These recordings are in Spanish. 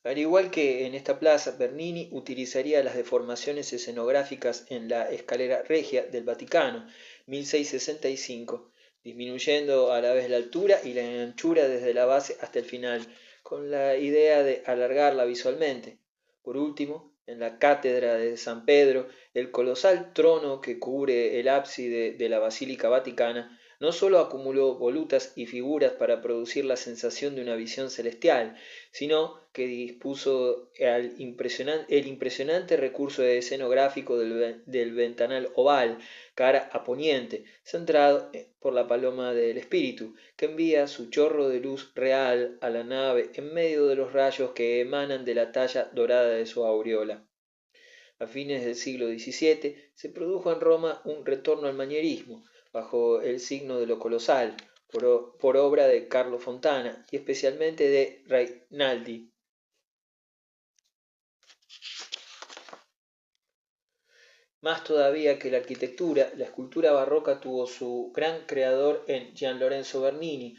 Al igual que en esta plaza, Bernini utilizaría las deformaciones escenográficas en la escalera regia del Vaticano, 1665, disminuyendo a la vez la altura y la anchura desde la base hasta el final, con la idea de alargarla visualmente. Por último, en la cátedra de San Pedro, el colosal trono que cubre el ábside de la Basílica Vaticana no sólo acumuló volutas y figuras para producir la sensación de una visión celestial, sino que dispuso el impresionante recurso escenográfico del ventanal oval, cara a poniente, centrado por la paloma del espíritu, que envía su chorro de luz real a la nave en medio de los rayos que emanan de la talla dorada de su aureola. A fines del siglo XVII se produjo en Roma un retorno al manierismo, bajo el signo de lo colosal, por obra de Carlo Fontana y especialmente de Rainaldi. Más todavía que la arquitectura, la escultura barroca tuvo su gran creador en Gian Lorenzo Bernini,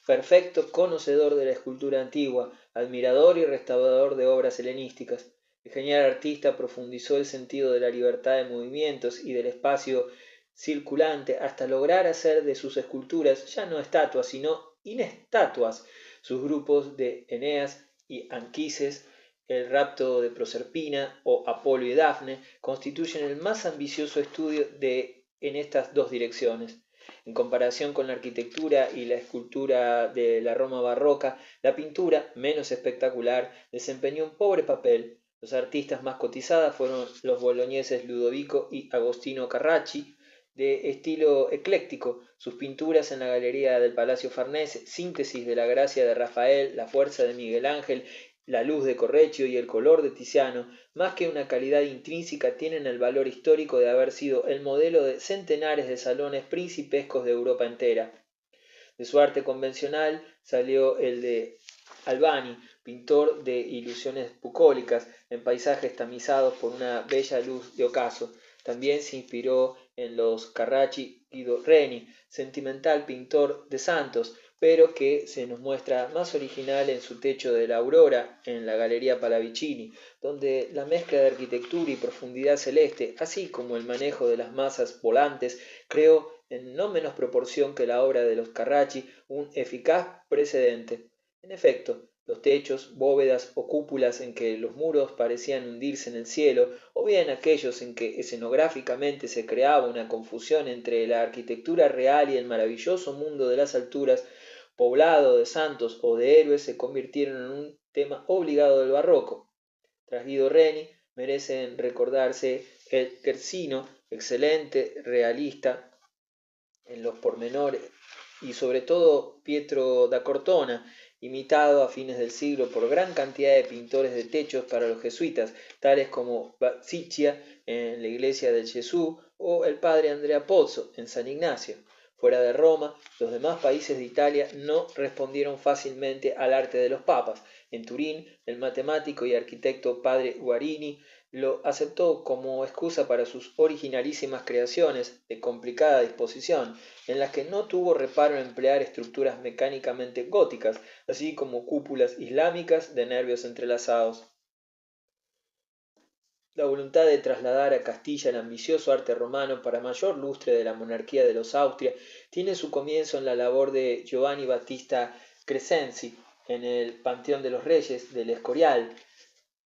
perfecto conocedor de la escultura antigua, admirador y restaurador de obras helenísticas. El genial artista profundizó el sentido de la libertad de movimientos y del espacio circulante hasta lograr hacer de sus esculturas ya no estatuas, sino inestatuas, sus grupos de Eneas y Anquises, el rapto de Proserpina o Apolo y Dafne constituyen el más ambicioso estudio en estas dos direcciones. En comparación con la arquitectura y la escultura de la Roma barroca, la pintura, menos espectacular, desempeñó un pobre papel. Los artistas más cotizados fueron los boloñeses Ludovico y Agostino Carracci, de estilo ecléctico. Sus pinturas en la galería del Palacio Farnese, síntesis de la gracia de Rafael, la fuerza de Miguel Ángel, la luz de Correggio y el color de Tiziano, más que una calidad intrínseca, tienen el valor histórico de haber sido el modelo de centenares de salones principescos de Europa entera. De su arte convencional salió el de Albani, pintor de ilusiones bucólicas, en paisajes tamizados por una bella luz de ocaso. También se inspiró en los Carracci Guido Reni, sentimental pintor de santos, pero que se nos muestra más original en su techo de la Aurora, en la Galería Pallavicini, donde la mezcla de arquitectura y profundidad celeste, así como el manejo de las masas volantes, creó, en no menos proporción que la obra de los Carracci, un eficaz precedente. En efecto, los techos, bóvedas o cúpulas en que los muros parecían hundirse en el cielo, o bien aquellos en que escenográficamente se creaba una confusión entre la arquitectura real y el maravilloso mundo de las alturas, poblado de santos o de héroes, se convirtieron en un tema obligado del barroco. Tras Guido Reni, merecen recordarse el Terzino, excelente realista en los pormenores, y sobre todo Pietro da Cortona, imitado a fines del siglo por gran cantidad de pintores de techos para los jesuitas, tales como Basiccia en la iglesia del Gesù o el padre Andrea Pozzo en San Ignacio. Fuera de Roma, los demás países de Italia no respondieron fácilmente al arte de los papas. En Turín, el matemático y arquitecto padre Guarini lo aceptó como excusa para sus originalísimas creaciones de complicada disposición, en las que no tuvo reparo en emplear estructuras mecánicamente góticas, así como cúpulas islámicas de nervios entrelazados. La voluntad de trasladar a Castilla el ambicioso arte romano para mayor lustre de la monarquía de los Austria tiene su comienzo en la labor de Giovanni Battista Crescenzi en el Panteón de los Reyes del Escorial,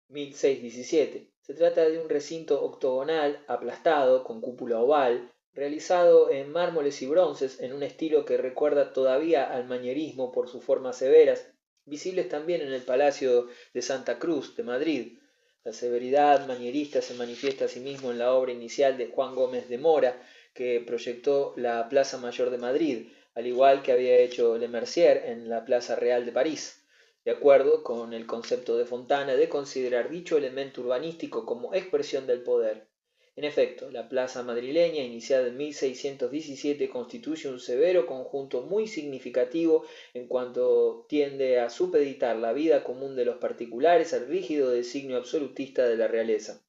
1617. Se trata de un recinto octogonal aplastado con cúpula oval, realizado en mármoles y bronces en un estilo que recuerda todavía al manierismo por sus formas severas, visibles también en el Palacio de Santa Cruz de Madrid. La severidad manierista se manifiesta asimismo en la obra inicial de Juan Gómez de Mora, que proyectó la Plaza Mayor de Madrid, al igual que había hecho Le Mercier en la Plaza Real de París, de acuerdo con el concepto de Fontana de considerar dicho elemento urbanístico como expresión del poder. En efecto, la plaza madrileña, iniciada en 1617, constituye un severo conjunto muy significativo en cuanto tiende a supeditar la vida común de los particulares al rígido designio absolutista de la realeza.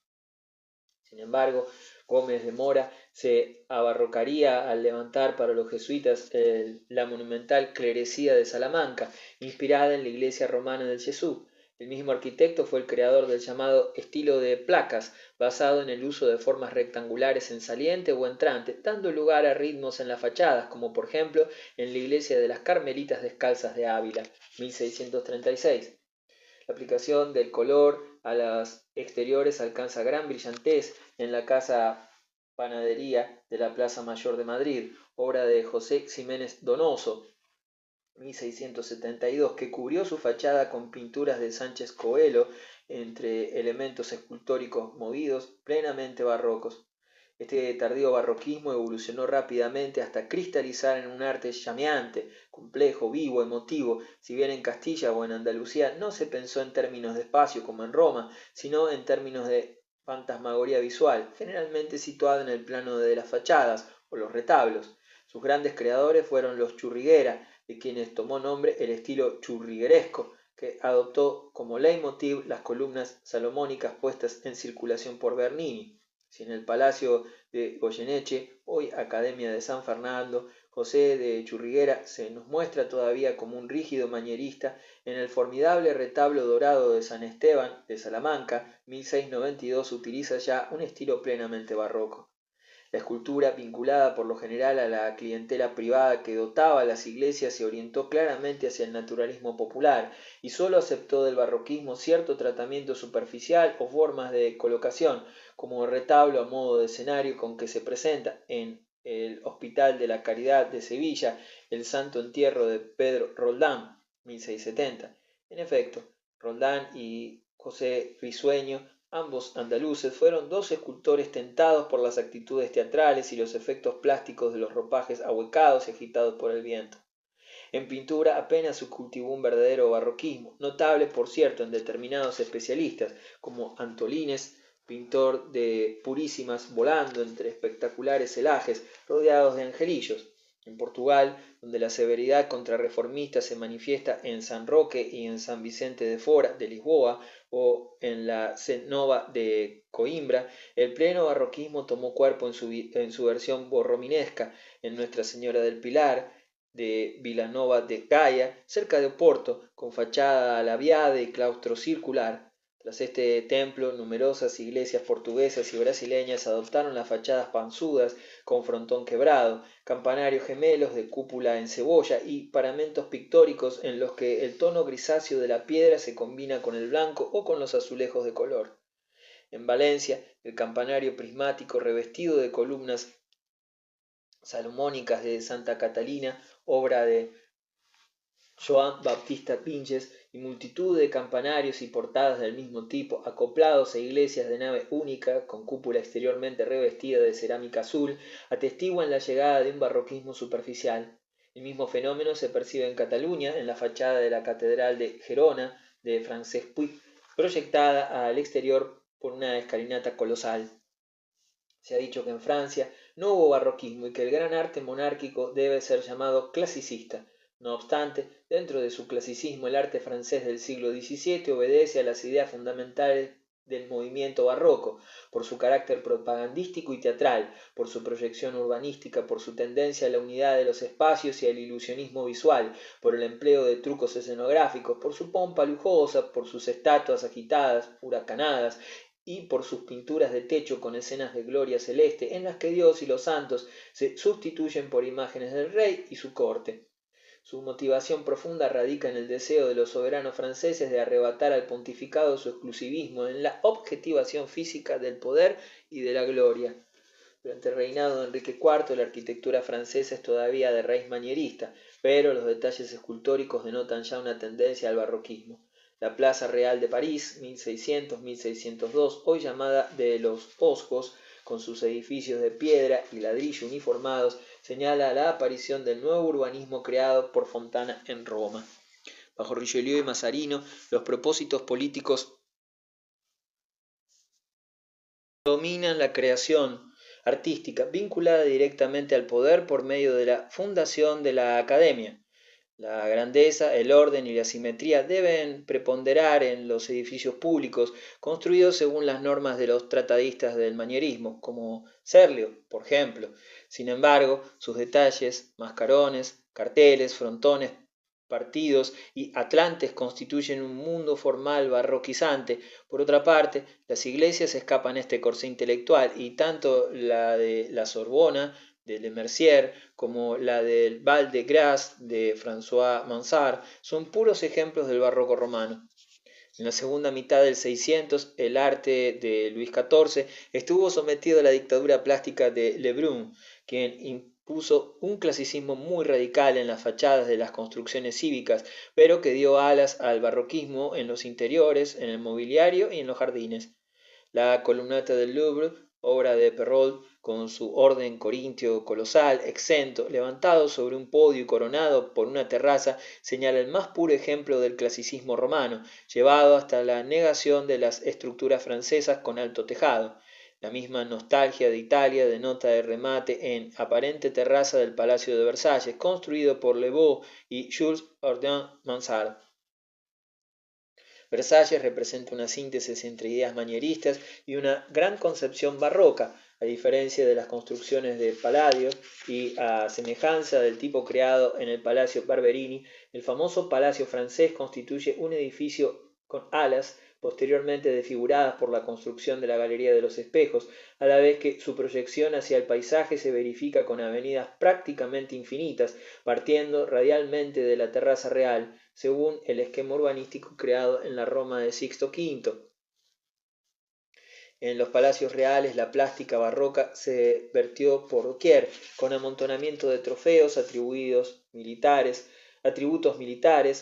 Sin embargo, Gómez de Mora se abarrocaría al levantar para los jesuitas la monumental clerecía de Salamanca, inspirada en la iglesia romana del Jesús. El mismo arquitecto fue el creador del llamado estilo de placas, basado en el uso de formas rectangulares en saliente o entrante, dando lugar a ritmos en las fachadas, como por ejemplo en la iglesia de las Carmelitas Descalzas de Ávila, 1636. La aplicación del color a los exteriores alcanza gran brillantez en la casa Panadería de la Plaza Mayor de Madrid, obra de José Ximénez Donoso, 1672, que cubrió su fachada con pinturas de Sánchez Coelho entre elementos escultóricos movidos plenamente barrocos. Este tardío barroquismo evolucionó rápidamente hasta cristalizar en un arte llameante, complejo, vivo, emotivo. Si bien en Castilla o en Andalucía no se pensó en términos de espacio como en Roma, sino en términos de fantasmagoría visual, generalmente situada en el plano de las fachadas o los retablos. Sus grandes creadores fueron los Churriguera, de quienes tomó nombre el estilo churrigueresco, que adoptó como leitmotiv las columnas salomónicas puestas en circulación por Bernini. Si en el Palacio de Goyeneche, hoy Academia de San Fernando, José de Churriguera se nos muestra todavía como un rígido manierista, en el formidable retablo dorado de San Esteban de Salamanca, 1692, utiliza ya un estilo plenamente barroco. La escultura, vinculada por lo general a la clientela privada que dotaba las iglesias, se orientó claramente hacia el naturalismo popular y sólo aceptó del barroquismo cierto tratamiento superficial o formas de colocación, como el retablo a modo de escenario con que se presenta en el Hospital de la Caridad de Sevilla el Santo Entierro de Pedro Roldán, 1670. En efecto, Roldán y José Risueño, ambos andaluces, fueron dos escultores tentados por las actitudes teatrales y los efectos plásticos de los ropajes ahuecados y agitados por el viento. En pintura apenas se cultivó un verdadero barroquismo, notable por cierto en determinados especialistas, como Antolines, pintor de purísimas volando entre espectaculares celajes rodeados de angelillos. En Portugal, donde la severidad contrarreformista se manifiesta en San Roque y en San Vicente de Fora de Lisboa, o en la Cnova de Coimbra, el pleno barroquismo tomó cuerpo en su versión borrominesca en Nuestra Señora del Pilar, de Vilanova de Gaia, cerca de Oporto, con fachada alabiada y claustro circular. Tras este templo, numerosas iglesias portuguesas y brasileñas adoptaron las fachadas panzudas con frontón quebrado, campanarios gemelos de cúpula en cebolla y paramentos pictóricos en los que el tono grisáceo de la piedra se combina con el blanco o con los azulejos de color. En Valencia, el campanario prismático revestido de columnas salomónicas de Santa Catalina, obra de Joan Baptista Pinches, y multitud de campanarios y portadas del mismo tipo, acoplados a iglesias de nave única, con cúpula exteriormente revestida de cerámica azul, atestiguan la llegada de un barroquismo superficial. El mismo fenómeno se percibe en Cataluña, en la fachada de la Catedral de Gerona de Francesc Puig, proyectada al exterior por una escalinata colosal. Se ha dicho que en Francia no hubo barroquismo y que el gran arte monárquico debe ser llamado clasicista. No obstante, dentro de su clasicismo, el arte francés del siglo XVII obedece a las ideas fundamentales del movimiento barroco, por su carácter propagandístico y teatral, por su proyección urbanística, por su tendencia a la unidad de los espacios y al ilusionismo visual, por el empleo de trucos escenográficos, por su pompa lujosa, por sus estatuas agitadas, huracanadas, y por sus pinturas de techo con escenas de gloria celeste, en las que Dios y los santos se sustituyen por imágenes del rey y su corte. Su motivación profunda radica en el deseo de los soberanos franceses de arrebatar al pontificado su exclusivismo, en la objetivación física del poder y de la gloria. Durante el reinado de Enrique IV, la arquitectura francesa es todavía de raíz manierista, pero los detalles escultóricos denotan ya una tendencia al barroquismo. La Plaza Real de París, 1600-1602, hoy llamada de los Oscos, con sus edificios de piedra y ladrillo uniformados, señala la aparición del nuevo urbanismo creado por Fontana en Roma. Bajo Richelieu y Mazarino, los propósitos políticos dominan la creación artística, vinculada directamente al poder por medio de la fundación de la academia. La grandeza, el orden y la simetría deben preponderar en los edificios públicos construidos según las normas de los tratadistas del manierismo, como Serlio, por ejemplo. Sin embargo, sus detalles, mascarones, carteles, frontones, partidos y atlantes constituyen un mundo formal barroquizante. Por otra parte, las iglesias escapan a este corsé intelectual y tanto la de la Sorbona de Le Mercier como la del Val de Grace de François Mansart son puros ejemplos del barroco romano. En la segunda mitad del 600, el arte de Luis XIV estuvo sometido a la dictadura plástica de Lebrun, quien impuso un clasicismo muy radical en las fachadas de las construcciones cívicas, pero que dio alas al barroquismo en los interiores, en el mobiliario y en los jardines. La columnata del Louvre, obra de Perrault, con su orden corintio colosal, exento, levantado sobre un podio y coronado por una terraza, señala el más puro ejemplo del clasicismo romano, llevado hasta la negación de las estructuras francesas con alto tejado. La misma nostalgia de Italia denota el remate en aparente terraza del Palacio de Versalles, construido por Le Beau y Jules Ordin Mansart. Versalles representa una síntesis entre ideas manieristas y una gran concepción barroca, a diferencia de las construcciones de Palladio y a semejanza del tipo creado en el Palacio Barberini. El famoso Palacio francés constituye un edificio con alas posteriormente desfiguradas por la construcción de la Galería de los Espejos, a la vez que su proyección hacia el paisaje se verifica con avenidas prácticamente infinitas, partiendo radialmente de la terraza real, según el esquema urbanístico creado en la Roma de Sixto V. En los palacios reales la plástica barroca se vertió por doquier, con amontonamiento de trofeos atributos militares,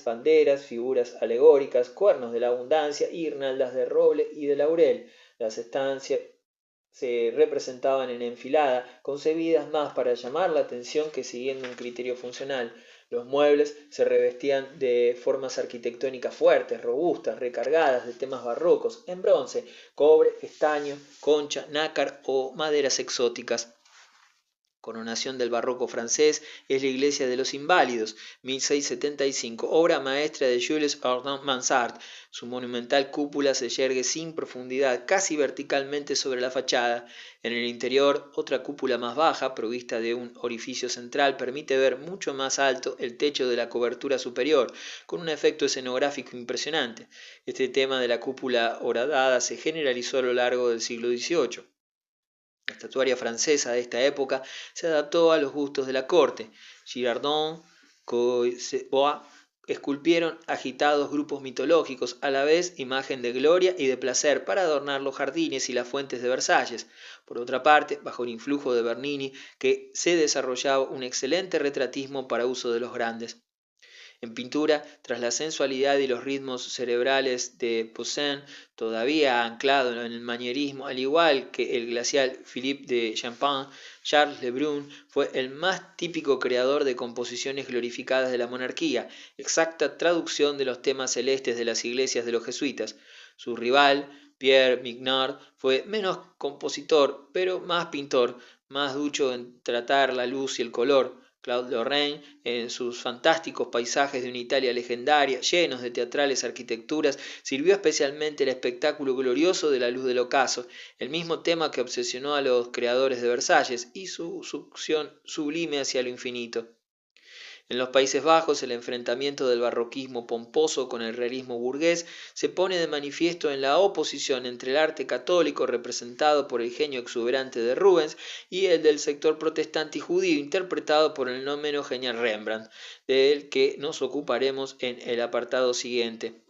banderas, figuras alegóricas, cuernos de la abundancia y guirnaldas de roble y de laurel. Las estancias se representaban en enfilada, concebidas más para llamar la atención que siguiendo un criterio funcional. Los muebles se revestían de formas arquitectónicas fuertes, robustas, recargadas de temas barrocos, en bronce, cobre, estaño, concha, nácar o maderas exóticas. Coronación del barroco francés es la Iglesia de los Inválidos, 1675, obra maestra de Jules Ordin Mansart. Su monumental cúpula se yergue sin profundidad, casi verticalmente sobre la fachada. En el interior, otra cúpula más baja, provista de un orificio central, permite ver mucho más alto el techo de la cobertura superior, con un efecto escenográfico impresionante. Este tema de la cúpula horadada se generalizó a lo largo del siglo XVIII. La estatuaria francesa de esta época se adaptó a los gustos de la corte. Girardon, Coysevoix esculpieron agitados grupos mitológicos, a la vez imagen de gloria y de placer para adornar los jardines y las fuentes de Versalles. Por otra parte, bajo el influjo de Bernini, que se desarrollaba un excelente retratismo para uso de los grandes. En pintura, tras la sensualidad y los ritmos cerebrales de Poussin, todavía anclado en el manierismo, al igual que el glacial Philippe de Champagne, Charles Lebrun fue el más típico creador de composiciones glorificadas de la monarquía, exacta traducción de los temas celestes de las iglesias de los jesuitas. Su rival, Pierre Mignard, fue menos compositor, pero más pintor, más ducho en tratar la luz y el color. Claude Lorrain, en sus fantásticos paisajes de una Italia legendaria, llenos de teatrales arquitecturas, sirvió especialmente el espectáculo glorioso de la luz del ocaso, el mismo tema que obsesionó a los creadores de Versalles, y su succión sublime hacia lo infinito. En los Países Bajos, el enfrentamiento del barroquismo pomposo con el realismo burgués se pone de manifiesto en la oposición entre el arte católico representado por el genio exuberante de Rubens y el del sector protestante y judío interpretado por el no menos genial Rembrandt, del que nos ocuparemos en el apartado siguiente.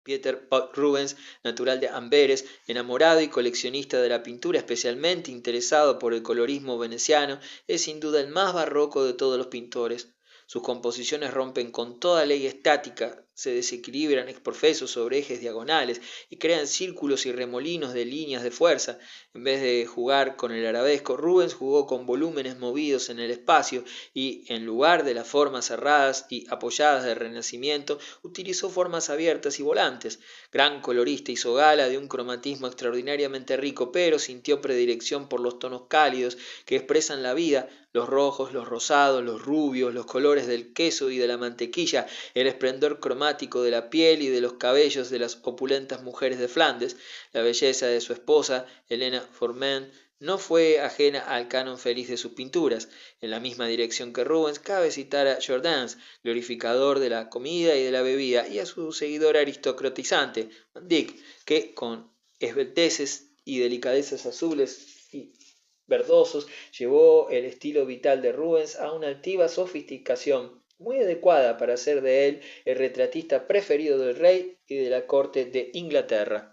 Pieter Paul Rubens, natural de Amberes, enamorado y coleccionista de la pintura, especialmente interesado por el colorismo veneciano, es sin duda el más barroco de todos los pintores. Sus composiciones rompen con toda ley estática, se desequilibran exprofesos sobre ejes diagonales y crean círculos y remolinos de líneas de fuerza. En vez de jugar con el arabesco, Rubens jugó con volúmenes movidos en el espacio y, en lugar de las formas cerradas y apoyadas del Renacimiento, utilizó formas abiertas y volantes. Gran colorista, hizo gala de un cromatismo extraordinariamente rico, pero sintió predilección por los tonos cálidos que expresan la vida, los rojos, los rosados, los rubios, los colores del queso y de la mantequilla, el esplendor cromático de la piel y de los cabellos de las opulentas mujeres de Flandes, la belleza de su esposa, Helena Forment, no fue ajena al canon feliz de sus pinturas. En la misma dirección que Rubens, cabe citar a Jordaens, glorificador de la comida y de la bebida, y a su seguidor aristocratizante, Van Dyck, que con esbelteces y delicadezas azules y verdosos llevó el estilo vital de Rubens a una altiva sofisticación muy adecuada para hacer de él el retratista preferido del rey y de la corte de Inglaterra.